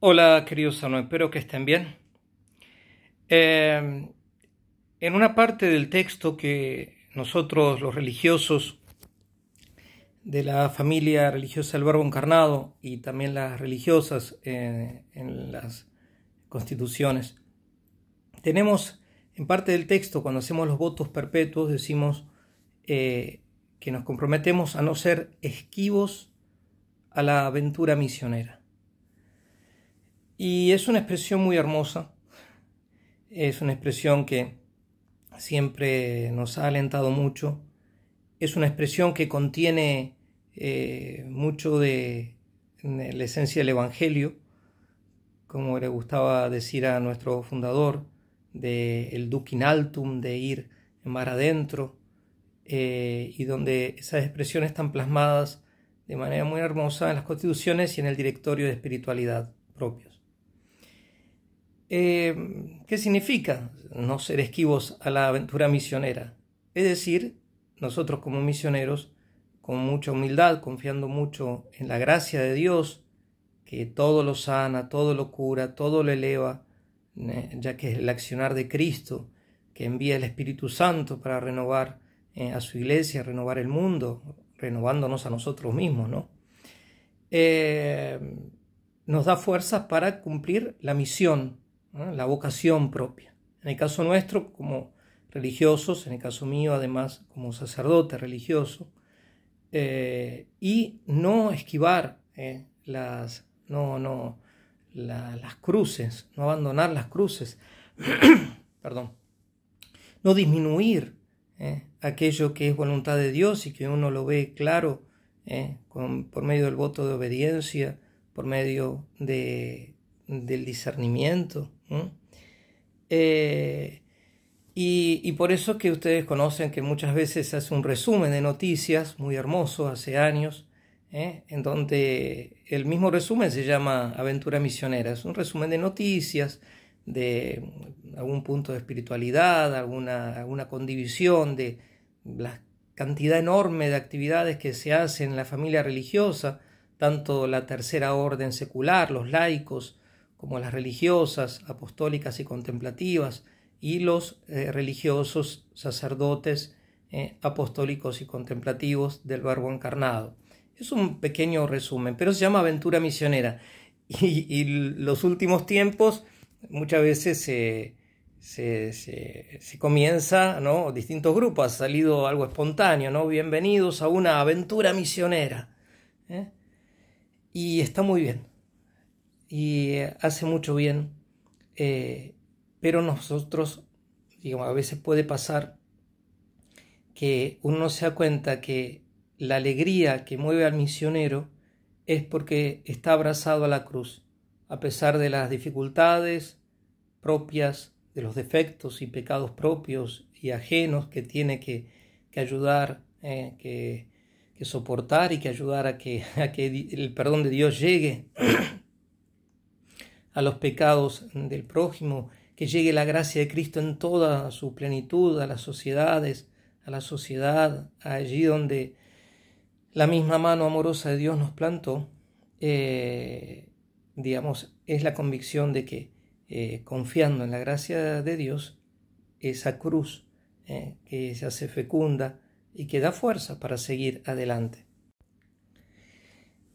Hola, queridos hermanos, espero que estén bien. En una parte del texto que nosotros, los religiosos de la familia religiosa del Verbo Encarnado y también las religiosas en las constituciones, tenemos en parte del texto, cuando hacemos los votos perpetuos, decimos que nos comprometemos a no ser esquivos a la aventura misionera. Y es una expresión muy hermosa, es una expresión que siempre nos ha alentado mucho, es una expresión que contiene mucho de la esencia del Evangelio, como le gustaba decir a nuestro fundador, del duc in altum, de ir en mar adentro, y donde esas expresiones están plasmadas de manera muy hermosa en las constituciones y en el directorio de espiritualidad propios. ¿Qué significa no ser esquivos a la aventura misionera? Es decir, nosotros como misioneros, con mucha humildad, confiando mucho en la gracia de Dios, que todo lo sana, todo lo cura, todo lo eleva, ya que es el accionar de Cristo, que envía el Espíritu Santo para renovar a su iglesia, renovar el mundo, renovándonos a nosotros mismos, ¿no? Nos da fuerzas para cumplir la misión, ¿no? La vocación propia. En el caso nuestro, como religiosos, en el caso mío, además, como sacerdote religioso, y no esquivar las cruces, no abandonar las cruces, perdón, no disminuir aquello que es voluntad de Dios y que uno lo ve claro por medio del voto de obediencia, por medio del discernimiento. Y por eso que ustedes conocen que muchas veces se hace un resumen de noticias muy hermoso hace años, en donde el mismo resumen se llama Aventura Misionera. Es un resumen de noticias, de algún punto de espiritualidad, alguna condivisión de la cantidad enorme de actividades que se hacen en la familia religiosa, tanto la tercera orden secular, los laicos, como las religiosas, apostólicas y contemplativas, y los religiosos, sacerdotes, apostólicos y contemplativos del Verbo Encarnado. Es un pequeño resumen, pero se llama Aventura Misionera. Y los últimos tiempos muchas veces se comienza, ¿no? Distintos grupos, ha salido algo espontáneo, ¿no? Bienvenidos a una aventura misionera. Y está muy bien. Y hace mucho bien. Pero nosotros, digamos, a veces puede pasar que uno se da cuenta que la alegría que mueve al misionero es porque está abrazado a la cruz, a pesar de las dificultades propias, de los defectos y pecados propios y ajenos que tiene que ayudar, que soportar y que ayudar a que el perdón de Dios llegue a los pecados del prójimo, que llegue la gracia de Cristo en toda su plenitud a las sociedades, a la sociedad, allí donde la misma mano amorosa de Dios nos plantó. Digamos, es la convicción de que confiando en la gracia de Dios, esa cruz que se hace fecunda y que da fuerza para seguir adelante.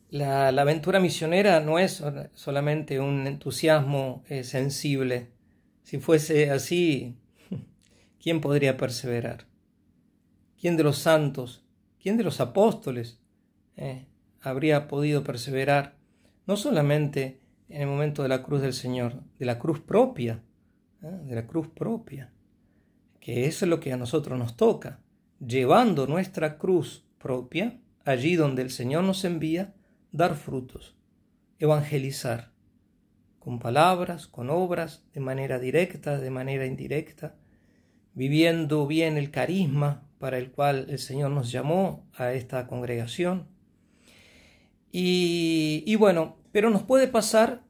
La aventura misionera no es solamente un entusiasmo sensible. Si fuese así, ¿quién podría perseverar? ¿Quién de los santos, quién de los apóstoles habría podido perseverar? No solamente en el momento de la cruz del Señor, de la cruz propia, que eso es lo que a nosotros nos toca, llevando nuestra cruz propia allí donde el Señor nos envía, dar frutos, evangelizar, con palabras, con obras, de manera directa, de manera indirecta, viviendo bien el carisma para el cual el Señor nos llamó a esta congregación. Y bueno, pero nos puede pasar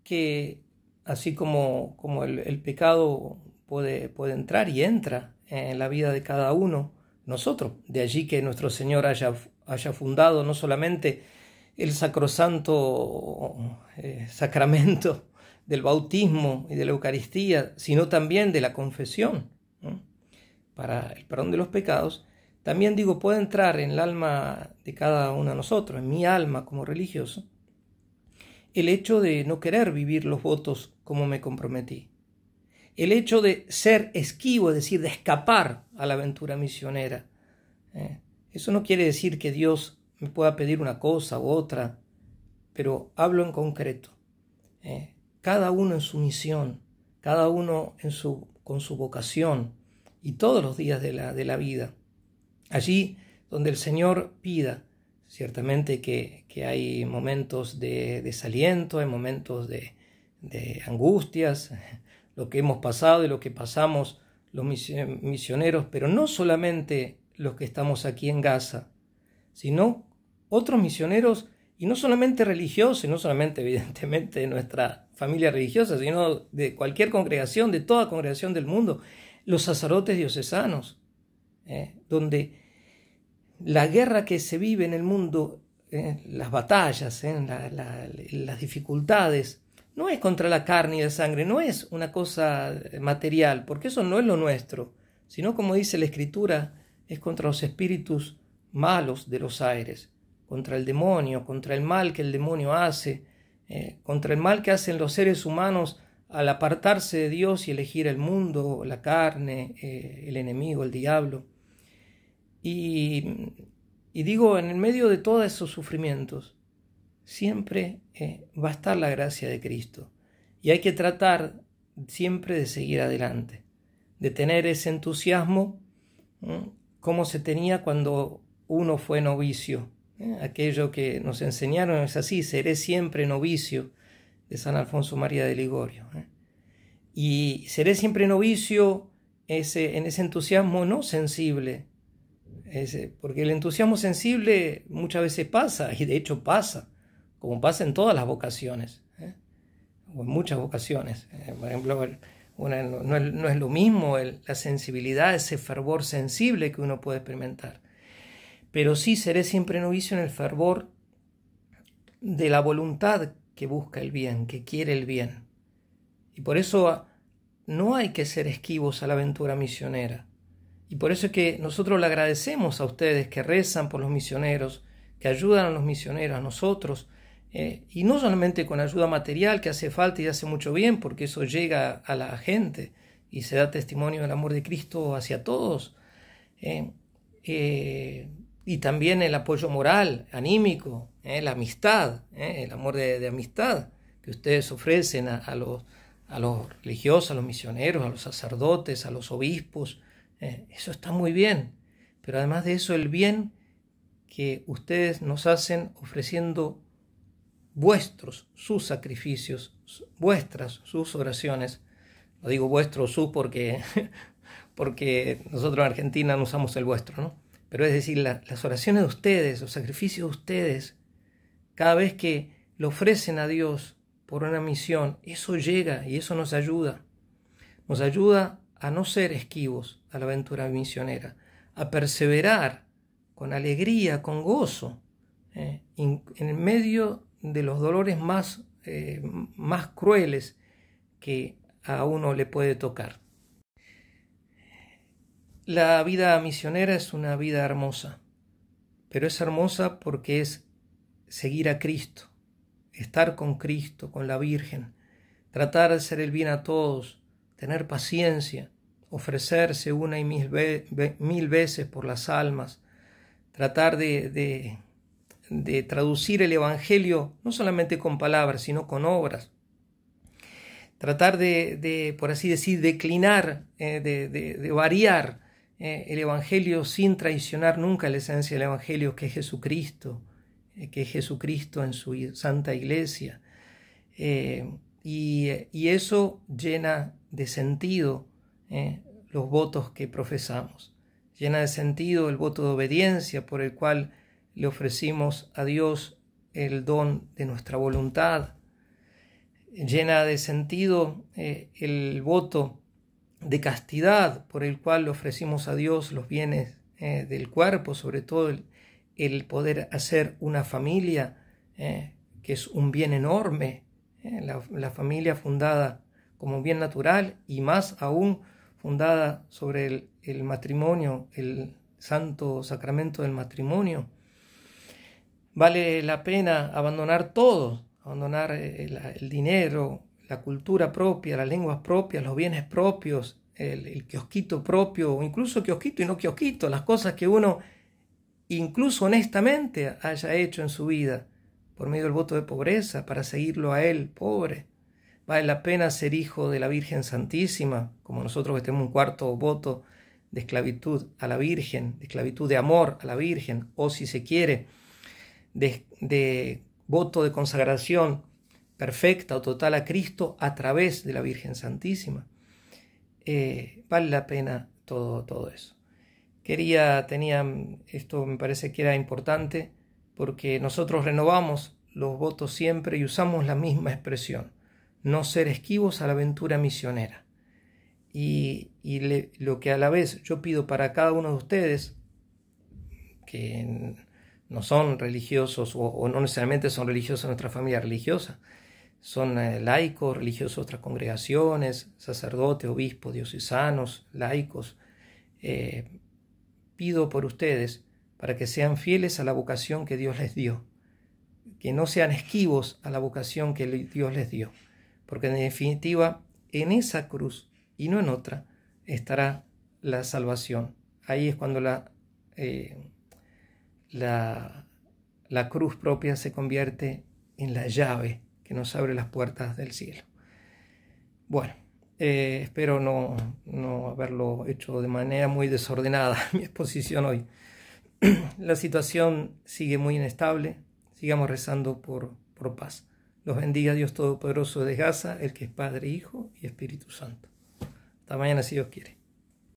que así como el pecado puede entrar y entra en la vida de cada uno, nosotros, de allí que nuestro Señor haya fundado no solamente el sacrosanto sacramento del bautismo y de la Eucaristía, sino también de la confesión, ¿no?, para el perdón de los pecados, también digo, puede entrar en el alma de cada uno de nosotros, en mi alma como religioso, el hecho de no querer vivir los votos como me comprometí. El hecho de ser esquivo, es decir, de escapar a la aventura misionera. Eso no quiere decir que Dios me pueda pedir una cosa u otra, pero hablo en concreto. Cada uno en su misión, cada uno con su vocación, y todos los días de la vida. Allí donde el Señor pida, ciertamente que hay momentos de desaliento, hay momentos de angustias, lo que hemos pasado y lo que pasamos los misioneros, pero no solamente los que estamos aquí en Gaza, sino otros misioneros, y no solamente religiosos, y no solamente evidentemente de nuestra familia religiosa, sino de cualquier congregación, de toda congregación del mundo, los sacerdotes diocesanos, donde la guerra que se vive en el mundo, las batallas, las dificultades, no es contra la carne y la sangre, no es una cosa material, porque eso no es lo nuestro, sino, como dice la Escritura, es contra los espíritus malos de los aires, contra el demonio, contra el mal que el demonio hace, contra el mal que hacen los seres humanos al apartarse de Dios y elegir el mundo, la carne, el enemigo, el diablo. Y digo, en el medio de todos esos sufrimientos, siempre va a estar la gracia de Cristo. Y hay que tratar siempre de seguir adelante, de tener ese entusiasmo, como se tenía cuando uno fue novicio. Aquello que nos enseñaron es así: seré siempre novicio, de San Alfonso María de Ligorio. Y seré siempre novicio en ese entusiasmo no sensible, porque el entusiasmo sensible muchas veces pasa, y de hecho pasa, como pasa en todas las vocaciones, o en muchas vocaciones. Por ejemplo, no es lo mismo la sensibilidad, ese fervor sensible que uno puede experimentar, pero sí seré siempre novicio en el fervor de la voluntad que busca el bien, que quiere el bien. Y por eso no hay que ser esquivos a la aventura misionera. Y por eso es que nosotros le agradecemos a ustedes que rezan por los misioneros, que ayudan a los misioneros, a nosotros, y no solamente con ayuda material, que hace falta y hace mucho bien, porque eso llega a la gente y se da testimonio del amor de Cristo hacia todos, y también el apoyo moral, anímico, la amistad, el amor de amistad que ustedes ofrecen a los religiosos, a los misioneros, a los sacerdotes, a los obispos. Eso está muy bien, pero además de eso, el bien que ustedes nos hacen ofreciendo sus sacrificios, sus oraciones. Lo digo vuestro, su, porque nosotros en Argentina no usamos el vuestro, ¿no? Pero es decir, las oraciones de ustedes, los sacrificios de ustedes, cada vez que lo ofrecen a Dios por una misión, eso llega y eso nos ayuda. Nos ayuda a no ser esquivos a la aventura misionera, a perseverar con alegría, con gozo, en medio de los dolores más crueles que a uno le puede tocar. La vida misionera es una vida hermosa, pero es hermosa porque es seguir a Cristo, estar con Cristo, con la Virgen, tratar de hacer el bien a todos, tener paciencia, ofrecerse una y mil veces por las almas, tratar de traducir el Evangelio no solamente con palabras, sino con obras, tratar de por así decir, declinar, de variar el Evangelio sin traicionar nunca la esencia del Evangelio, que es Jesucristo en su Santa Iglesia. Y eso llena de sentido los votos que profesamos, llena de sentido el voto de obediencia por el cual le ofrecimos a Dios el don de nuestra voluntad, llena de sentido el voto de castidad por el cual le ofrecimos a Dios los bienes del cuerpo, sobre todo el poder hacer una familia que es un bien enorme, la familia fundada como bien natural y más aún fundada sobre el matrimonio, el santo sacramento del matrimonio. Vale la pena abandonar todo, abandonar el dinero, la cultura propia, las lenguas propias, los bienes propios, el kiosquito propio, o incluso kiosquito y no kiosquito, las cosas que uno incluso honestamente haya hecho en su vida por medio del voto de pobreza para seguirlo a él, pobre. Vale la pena ser hijo de la Virgen Santísima, como nosotros que tenemos un cuarto voto de esclavitud a la Virgen, de esclavitud de amor a la Virgen, o si se quiere, de voto de consagración perfecta o total a Cristo a través de la Virgen Santísima. Vale la pena todo eso. Esto me parece que era importante porque nosotros renovamos los votos siempre y usamos la misma expresión: no ser esquivos a la aventura misionera. Lo que a la vez yo pido para cada uno de ustedes, que no son religiosos o no necesariamente son religiosos en nuestra familia religiosa, son laicos, religiosos de otras congregaciones, sacerdotes, obispos, diocesanos, laicos. Pido por ustedes para que sean fieles a la vocación que Dios les dio, que no sean esquivos a la vocación que Dios les dio, porque en definitiva en esa cruz y no en otra estará la salvación. Ahí es cuando la cruz propia se convierte en la llave que nos abre las puertas del cielo. Bueno, espero no haberlo hecho de manera muy desordenada mi exposición hoy. La situación sigue muy inestable. Sigamos rezando por paz. Los bendiga Dios Todopoderoso de Gaza, el que es Padre, Hijo y Espíritu Santo. Hasta mañana si Dios quiere.